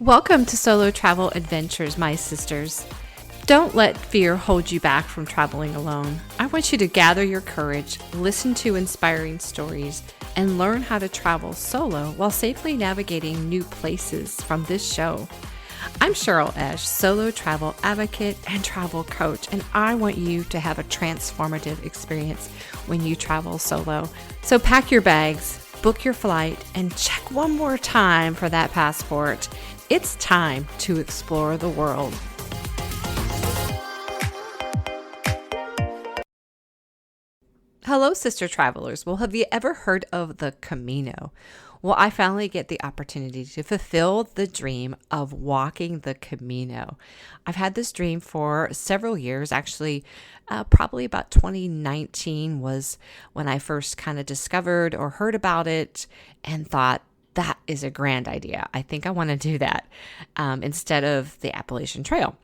Welcome to Solo Travel Adventures, my sisters. Don't let fear hold you back from traveling alone. I want you to gather your courage, listen to inspiring stories, and learn how to travel solo while safely navigating new places from this show. I'm Cheryl Esch, solo travel advocate and travel coach, and I want you to have a transformative experience when you travel solo. So pack your bags, book your flight, and check one more time for that passport. It's time to explore the world. Hello, sister travelers. Well, have you ever heard of the Camino? Well, I finally get the opportunity to fulfill the dream of walking the Camino. I've had this dream for several years. Actually, probably about 2019 was when I first kind of discovered or heard about it and thought, that is a grand idea. I think I want to do that instead of the Appalachian Trail.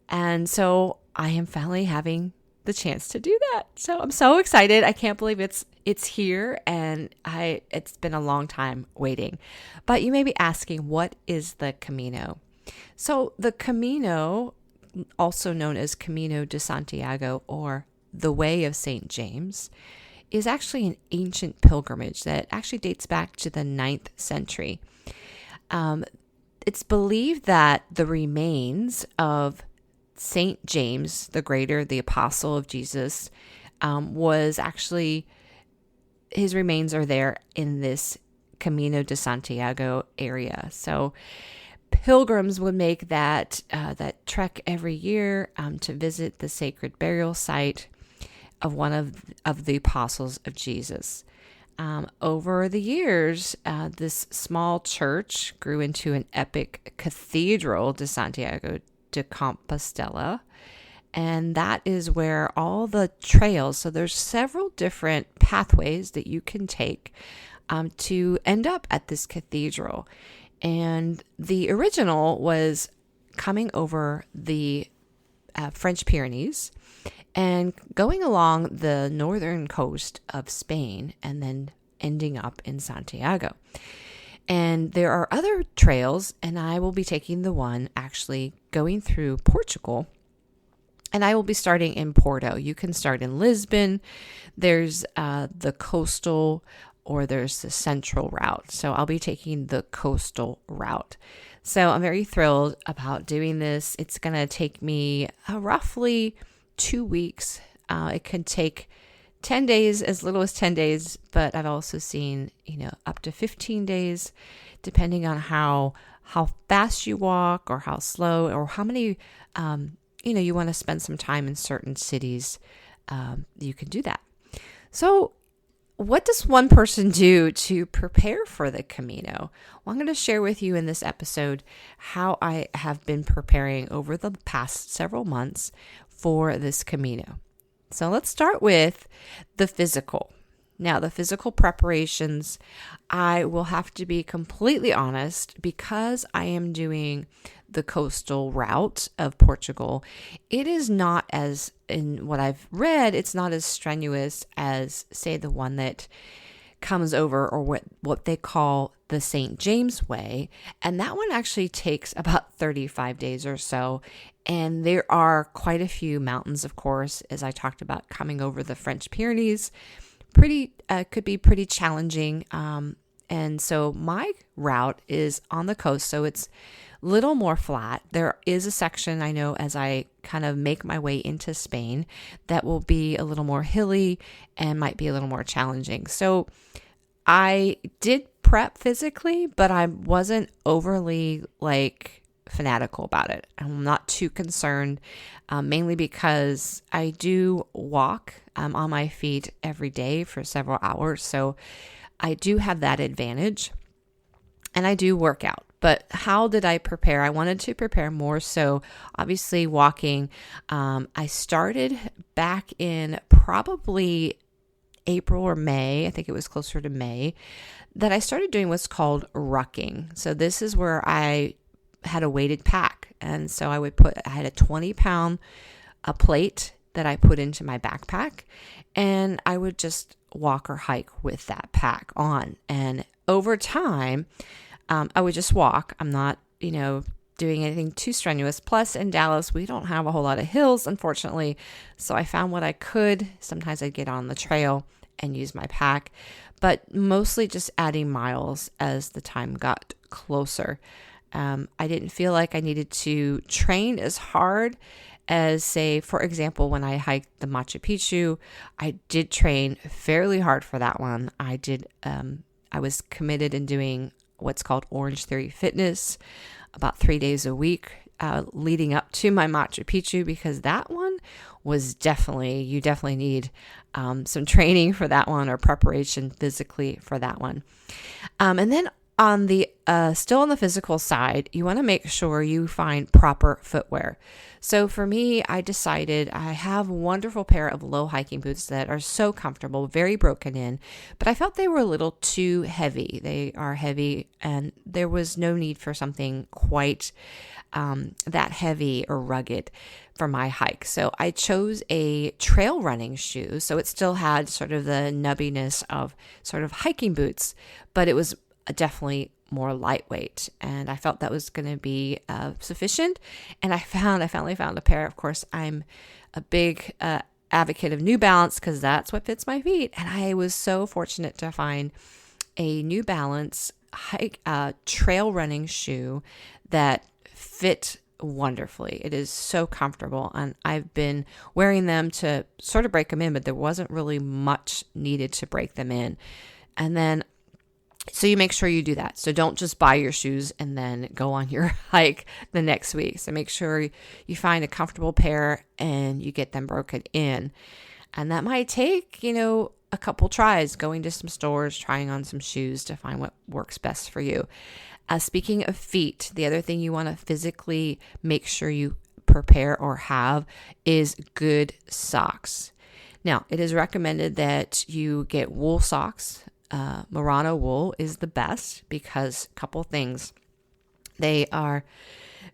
And so I am finally having the chance to do that. So I'm so excited. I can't believe it's here, and it's been a long time waiting. But you may be asking, what is the Camino? So the Camino, also known as Camino de Santiago or the Way of St. James, is actually an ancient pilgrimage that actually dates back to the 9th century. It's believed that the remains of St. James the Greater, the apostle of Jesus, was actually, his remains are there in this Camino de Santiago area. So pilgrims would make that trek every year to visit the sacred burial site of one of the apostles of Jesus. Over the years, this small church grew into an epic cathedral de Santiago de Compostela, and that is where all the trails, so there's several different pathways that you can take to end up at this cathedral. And the original was coming over the French Pyrenees and going along the northern coast of Spain and then ending up in Santiago. And there are other trails, and I will be taking the one actually going through Portugal, and I will be starting in Porto. You can start in Lisbon. There's the coastal, or there's the central route. So I'll be taking the coastal route. So I'm very thrilled about doing this. It's going to take me roughly 2 weeks. It could take 10 days, as little as 10 days, but I've also seen, up to 15 days, depending on how fast you walk or how slow or how many, you want to spend some time in certain cities. You can do that. So what does one person do to prepare for the Camino? Well, I'm going to share with you in this episode how I have been preparing over the past several months for this Camino. So let's start with the physical. Now, the physical preparations, I will have to be completely honest, because I am doing the coastal route of Portugal. It is not, as in what I've read, it's not as strenuous as, say, the one that comes over, or what they call the St. James Way. And that one actually takes about 35 days or so. And there are quite a few mountains, of course, as I talked about, coming over the French Pyrenees. Could be pretty challenging. And so my route is on the coast, so it's a little more flat. There is a section, I know, as I kind of make my way into Spain, that will be a little more hilly and might be a little more challenging. So I did prep physically, but I wasn't overly fanatical about it. I'm not too concerned, mainly because I do walk on my feet every day for several hours. So I do have that advantage, and I do work out. But how did I prepare? I wanted to prepare more so, obviously, walking. I started back in probably April or May. I think it was closer to May, that I started doing what's called rucking. So this is where I had a weighted pack. And so I had a 20-pound plate that I put into my backpack, and I would just walk or hike with that pack on. And over time, I would just walk. I'm not doing anything too strenuous. Plus, in Dallas, we don't have a whole lot of hills, unfortunately. So I found what I could. Sometimes I'd get on the trail and use my pack, but mostly just adding miles as the time got closer. I didn't feel like I needed to train as hard as, say, for example, when I hiked the Machu Picchu. I did train fairly hard for that one. I was committed in doing what's called Orange Theory Fitness about 3 days a week leading up to my Machu Picchu, because that one was you definitely need some training for that one, or preparation physically for that one. And then on the still on the physical side, you want to make sure you find proper footwear. So for me, I decided I have a wonderful pair of low hiking boots that are so comfortable, very broken in, but I felt they were a little too heavy. They are heavy, and there was no need for something quite that heavy or rugged for my hike. So I chose a trail running shoe. So it still had sort of the nubbiness of sort of hiking boots, but it was definitely more lightweight, and I felt that was going to be sufficient. And I finally found a pair. Of course, I'm a big advocate of New Balance because that's what fits my feet, and I was so fortunate to find a New Balance trail running shoe that fit wonderfully. It is so comfortable, and I've been wearing them to sort of break them in, but there wasn't really much needed to break them in. And then so you make sure you do that. So don't just buy your shoes and then go on your hike the next week. So make sure you find a comfortable pair and you get them broken in. And that might take, a couple tries, going to some stores, trying on some shoes to find what works best for you. Speaking of feet, the other thing you want to physically make sure you prepare or have is good socks. Now, it is recommended that you get wool socks. Merino wool is the best because a couple things. They are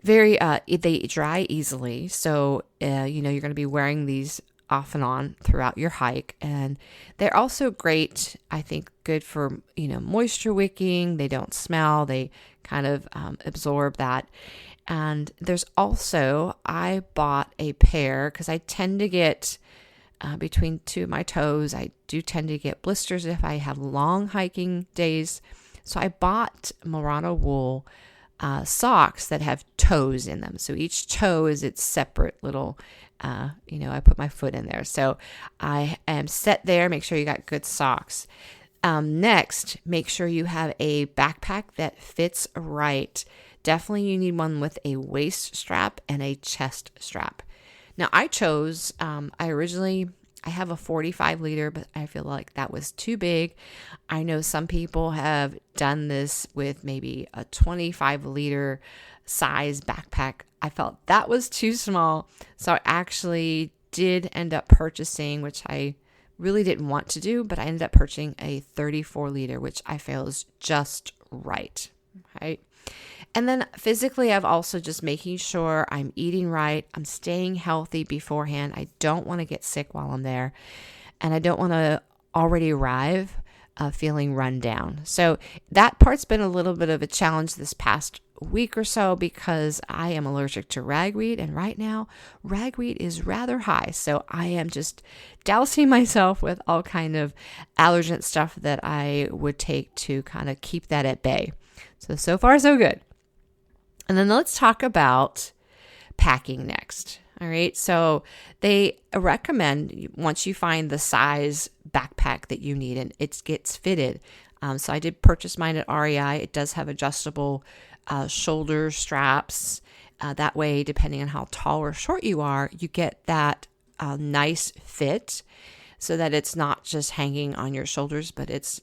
very, they dry easily. So, you're going to be wearing these off and on throughout your hike. And they're also great, I think, good for, moisture wicking. They don't smell. They kind of absorb that. And there's also, I bought a pair because I tend to get between two of my toes. I do tend to get blisters if I have long hiking days. So I bought Merino wool socks that have toes in them. So each toe is its separate little, I put my foot in there. So I am set there. Make sure you got good socks. Next, make sure you have a backpack that fits right. Definitely you need one with a waist strap and a chest strap. Now, I chose, I have a 45 liter, but I feel like that was too big. I know some people have done this with maybe a 25 liter size backpack. I felt that was too small. So I actually did end up purchasing, which I really didn't want to do, but I ended up purchasing a 34 liter, which I feel is just right. Right. And then physically, I've also just making sure I'm eating right. I'm staying healthy beforehand. I don't want to get sick while I'm there. And I don't want to already arrive feeling run down. So that part's been a little bit of a challenge this past week or so because I am allergic to ragweed. And right now, ragweed is rather high. So I am just dousing myself with all kind of allergen stuff that I would take to kind of keep that at bay. So far, so good. And then let's talk about packing next. All right. So they recommend once you find the size backpack that you need and it gets fitted. So I did purchase mine at REI. It does have adjustable shoulder straps. That way, depending on how tall or short you are, you get that nice fit so that it's not just hanging on your shoulders, but it's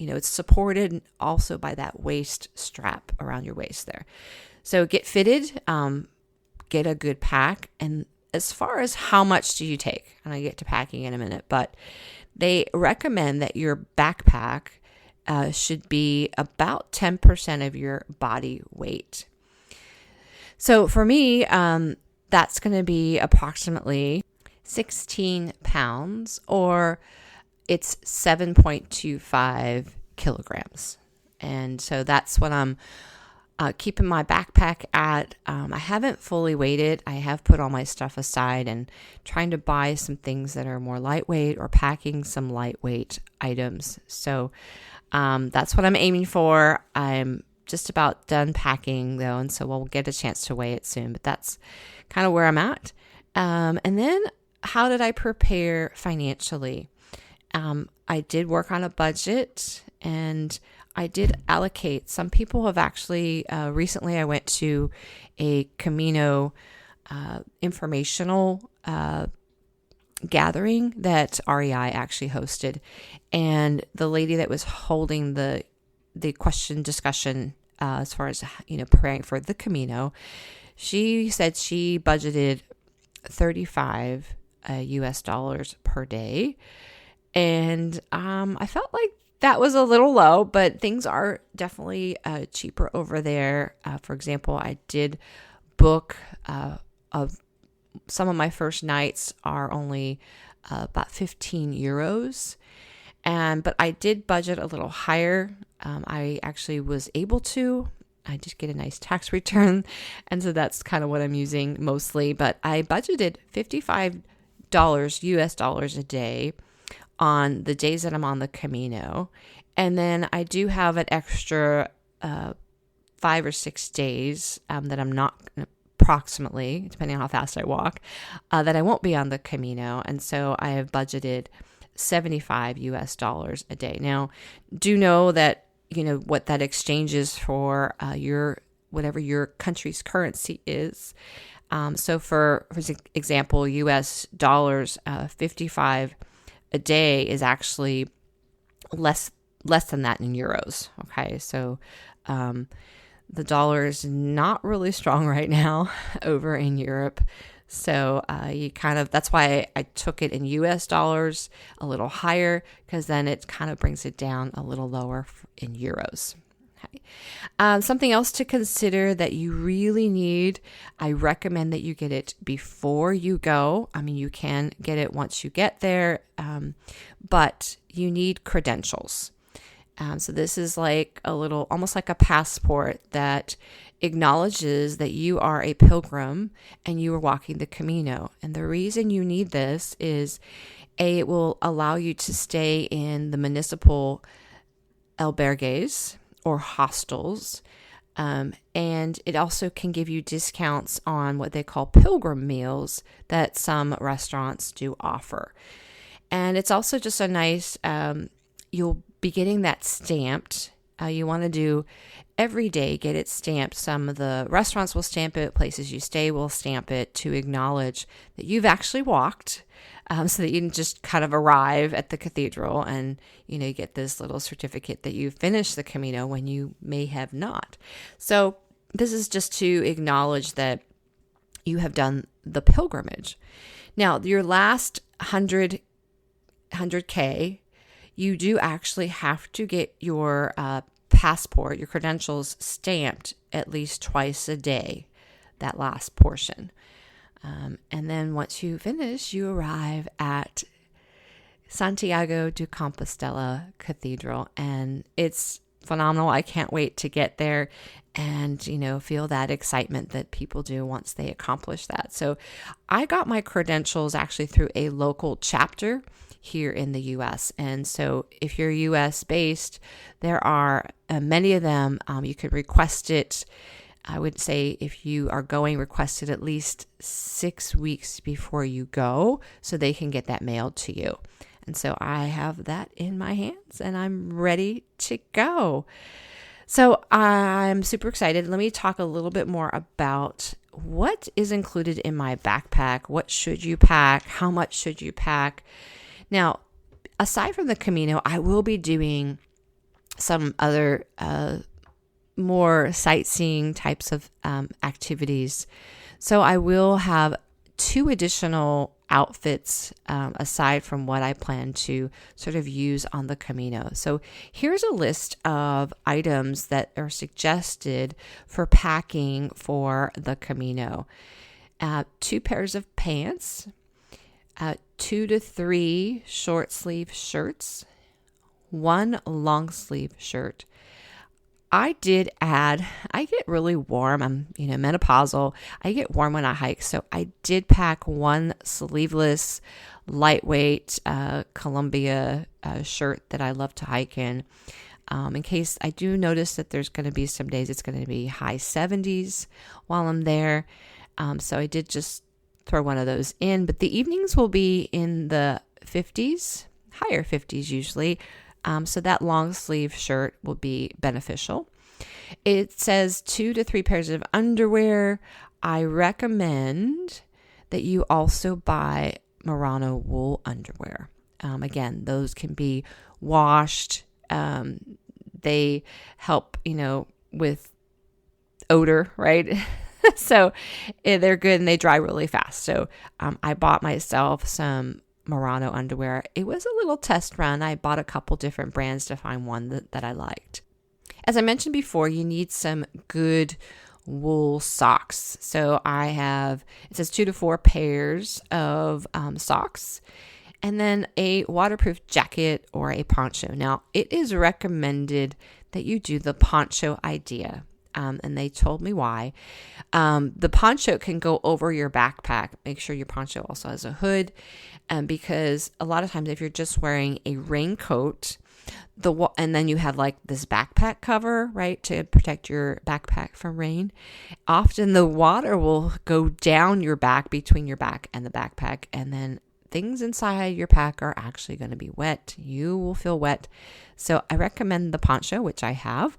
it's supported also by that waist strap around your waist there. So get fitted, get a good pack. And as far as how much do you take, and I get to packing in a minute, but they recommend that your backpack should be about 10% of your body weight. So for me, that's going to be approximately 16 pounds, or it's 7.25 kilograms. And so that's what I'm keeping my backpack at, I haven't fully weighed it. I have put all my stuff aside and trying to buy some things that are more lightweight or packing some lightweight items. So that's what I'm aiming for. I'm just about done packing though, and so we'll get a chance to weigh it soon, but that's kind of where I'm at. And then how did I prepare financially? I did work on a budget, and I did allocate. Some people have actually, recently I went to a Camino informational gathering that REI actually hosted. And the lady that was holding the question discussion as far as, preparing for the Camino, she said she budgeted 35 US dollars per day. And I felt like that was a little low, but things are definitely cheaper over there. For example, I did book of some of my first nights are only about 15 euros. But I did budget a little higher. I actually was able to. I just get a nice tax return. And so that's kind of what I'm using mostly. But I budgeted $55 US dollars a day on the days that I'm on the Camino. And then I do have an extra 5 or 6 days that I'm not, approximately, depending on how fast I walk, that I won't be on the Camino. And so I have budgeted 75 US dollars a day. Now, do know that, what that exchanges for whatever your country's currency is. So for example, US dollars, 55 a day is actually less than that in euros. Okay. So, the dollar is not really strong right now over in Europe. So, that's why I took it in US dollars a little higher, because then it kind of brings it down a little lower in euros. Okay. Something else to consider that you really need, I recommend that you get it before you go. I mean, you can get it once you get there, but you need credentials. So this is like almost like a passport that acknowledges that you are a pilgrim and you are walking the Camino. And the reason you need this is, it will allow you to stay in the municipal albergues or hostels. And it also can give you discounts on what they call pilgrim meals that some restaurants do offer. And it's also just a nice, you'll be getting that stamped. You want to do every day, get it stamped. Some of the restaurants will stamp it, places you stay will stamp it to acknowledge that you've actually walked, so that you can just kind of arrive at the cathedral and, you get this little certificate that you finished the Camino when you may have not. So this is just to acknowledge that you have done the pilgrimage. Now, your last 100K, you do actually have to get your passport, your credentials stamped at least twice a day, that last portion. And then once you finish, you arrive at Santiago de Compostela Cathedral, and it's phenomenal. I can't wait to get there and, feel that excitement that people do once they accomplish that. So I got my credentials actually through a local chapter here in the U.S. And so if you're U.S. based, there are many of them. You could request it. I would say if you are going, request it at least 6 weeks before you go so they can get that mailed to you. And so I have that in my hands and I'm ready to go. So I'm super excited. Let me talk a little bit more about what is included in my backpack. What should you pack? How much should you pack? Now, aside from the Camino, I will be doing some other more sightseeing types of activities. So I will have 2 additional outfits aside from what I plan to sort of use on the Camino. So here's a list of items that are suggested for packing for the Camino. 2 pairs of pants, 2 to 3 short sleeve shirts, 1 long sleeve shirt, I did add, I get really warm. I'm, menopausal. I get warm when I hike. So I did pack one sleeveless, lightweight Columbia shirt that I love to hike in case I do notice that there's going to be some days it's going to be high 70s while I'm there. So I did just throw one of those in, but the evenings will be in the 50s, higher 50s usually. So that long sleeve shirt will be beneficial. It says 2 to 3 pairs of underwear. I recommend that you also buy Merino wool underwear. Again, those can be washed. They help, with odor, right? So they're good and they dry really fast. So I bought myself some Merino underwear. It was a little test run. I bought a couple different brands to find one that I liked. As I mentioned before, you need some good wool socks. So it says 2 to 4 pairs of socks, and then a waterproof jacket or a poncho. Now, it is recommended that you do the poncho idea. And they told me why. The poncho can go over your backpack. Make sure your poncho also has a hood. Because a lot of times if you're just wearing a raincoat, and then you have like this backpack cover, right, to protect your backpack from rain, often the water will go down your back, between your back and the backpack, and then things inside your pack are actually going to be wet. You will feel wet. So I recommend the poncho, which I have.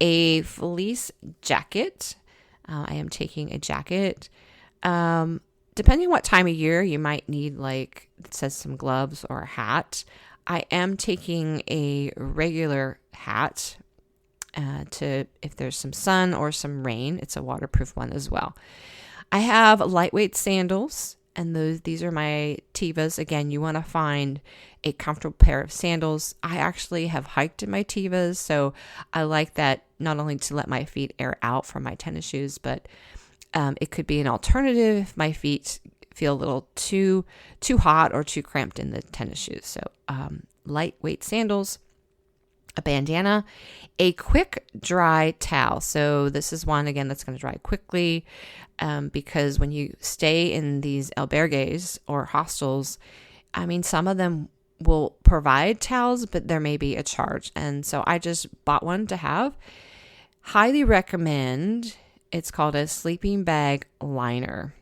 A fleece jacket. I am taking a jacket. Depending on what time of year, you might need, like, it says some gloves or a hat. I am taking a regular hat if there's some sun or some rain. It's a waterproof one as well. I have lightweight sandals, and these are my Tevas. Again, you want to find a comfortable pair of sandals. I actually have hiked in my Tevas, so I like that, not only to let my feet air out from my tennis shoes, but it could be an alternative if my feet feel a little too hot or too cramped in the tennis shoes. So lightweight sandals, a bandana, a quick dry towel. So this is one, again, that's going to dry quickly because when you stay in these albergues or hostels, I mean, some of them will provide towels, but there may be a charge. And so I just bought one to have. Highly recommend. It's called a sleeping bag liner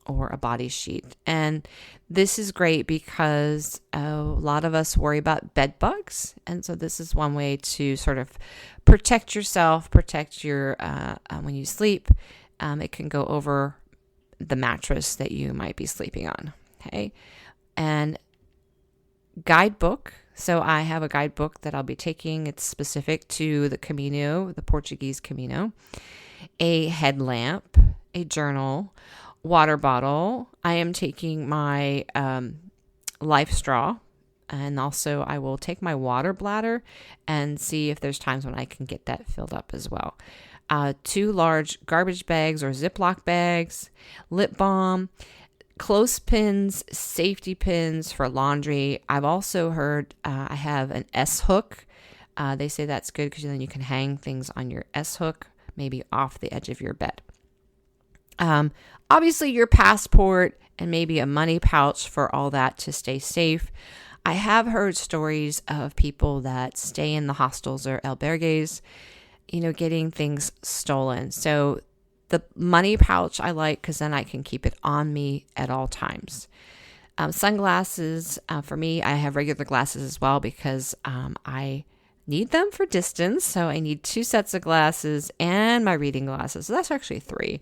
or a body sheet. And this is great because a lot of us worry about bed bugs. And so this is one way to sort of protect yourself, protect your, when you sleep. It can go over the mattress that you might be sleeping on. Okay. And guidebook. So I have a guidebook that I'll be taking. It's specific to the Camino, the Portuguese Camino. A headlamp, a journal, water bottle. I am taking my life straw, and also I will take my water bladder and see if there's times when I can get that filled up as well. 2 large garbage bags or Ziploc bags, lip balm, clothespins, safety pins for laundry. I've also heard I have an S hook. They say that's good because then you can hang things on your S hook, maybe off the edge of your bed. Obviously your passport and maybe a money pouch for all that to stay safe. I have heard stories of people that stay in the hostels or albergues, getting things stolen. So the money pouch I like because then I can keep it on me at all times. Sunglasses, for me, I have regular glasses as well because I need them for distance. So I need 2 sets of glasses and my reading glasses. So that's actually 3.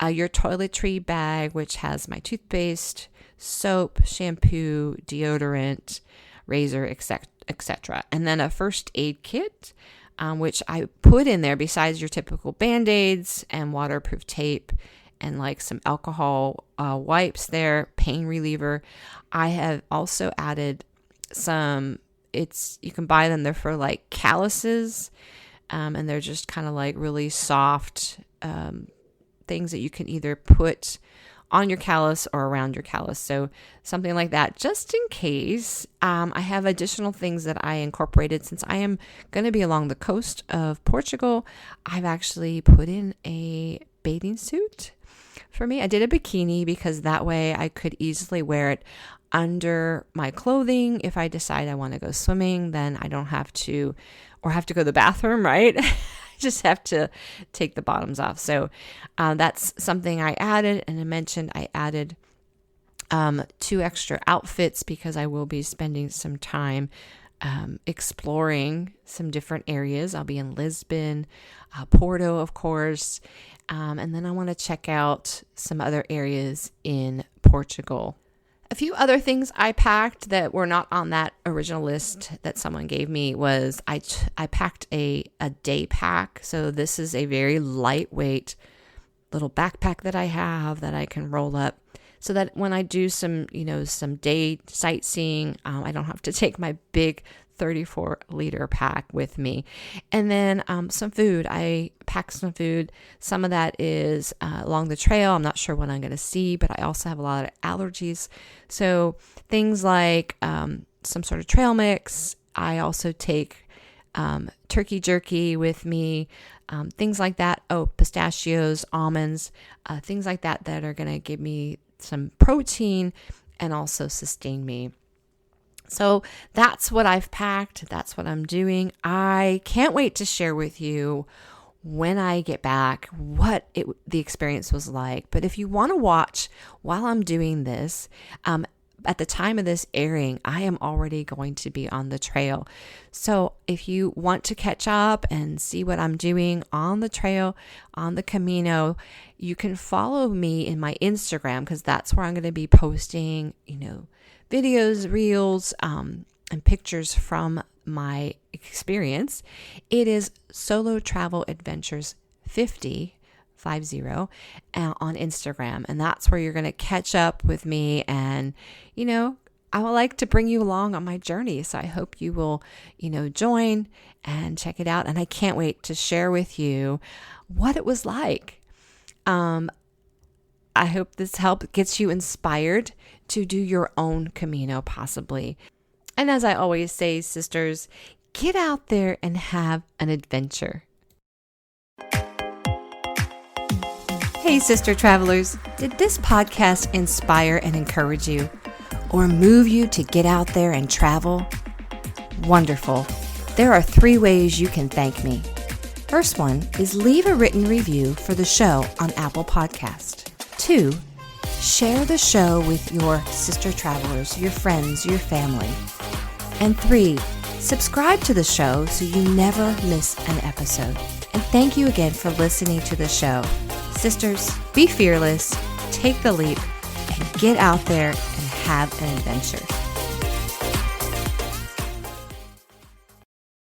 Your toiletry bag, which has my toothpaste, soap, shampoo, deodorant, razor, etc. And then a first aid kit, which I put in there besides your typical Band-Aids and waterproof tape and like some alcohol wipes there, pain reliever. I have also added some, you can buy them, they're for like calluses, and they're just kind of like really soft things that you can either put on your callus or around your callus. So something like that, just in case. I have additional things that I incorporated since I am going to be along the coast of Portugal. I've actually put in a bathing suit for me. I did a bikini because that way I could easily wear it under my clothing. If I decide I want to go swimming, then I don't have to, or have to go to the bathroom, right? I just have to take the bottoms off. So that's something I added. And I mentioned I added 2 extra outfits because I will be spending some time exploring some different areas. I'll be in Lisbon, Porto, of course. And then I want to check out some other areas in Portugal. A few other things I packed that were not on that original list that someone gave me was I packed a day pack. So this is a very lightweight little backpack that I have that I can roll up so that when I do some day sightseeing, I don't have to take my big 34-liter pack with me. And then some food. I packed some food. Some of that is along the trail. I'm not sure what I'm going to see, but I also have a lot of allergies. So things like some sort of trail mix. I also take turkey jerky with me, things like that. Oh, pistachios, almonds, things like that are going to give me some protein and also sustain me. So that's what I've packed. That's what I'm doing. I can't wait to share with you when I get back what the experience was like. But if you want to watch while I'm doing this, at the time of this airing, I am already going to be on the trail. So if you want to catch up and see what I'm doing on the trail, on the Camino, you can follow me in my Instagram because that's where I'm going to be posting, videos, reels, and pictures from my experience. It is Solo Travel Adventures 50 on Instagram. And that's where you're going to catch up with me. And, I would like to bring you along on my journey. So I hope you will, join and check it out. And I can't wait to share with you what it was like. I hope this gets you inspired to do your own Camino possibly. And as I always say, sisters, get out there and have an adventure. Hey, sister travelers, did this podcast inspire and encourage you or move you to get out there and travel? Wonderful. There are 3 ways you can thank me. First one is leave a written review for the show on Apple Podcast. 2, share the show with your sister travelers, your friends, your family. And 3, subscribe to the show so you never miss an episode. And thank you again for listening to the show. Sisters, be fearless, take the leap, and get out there and have an adventure.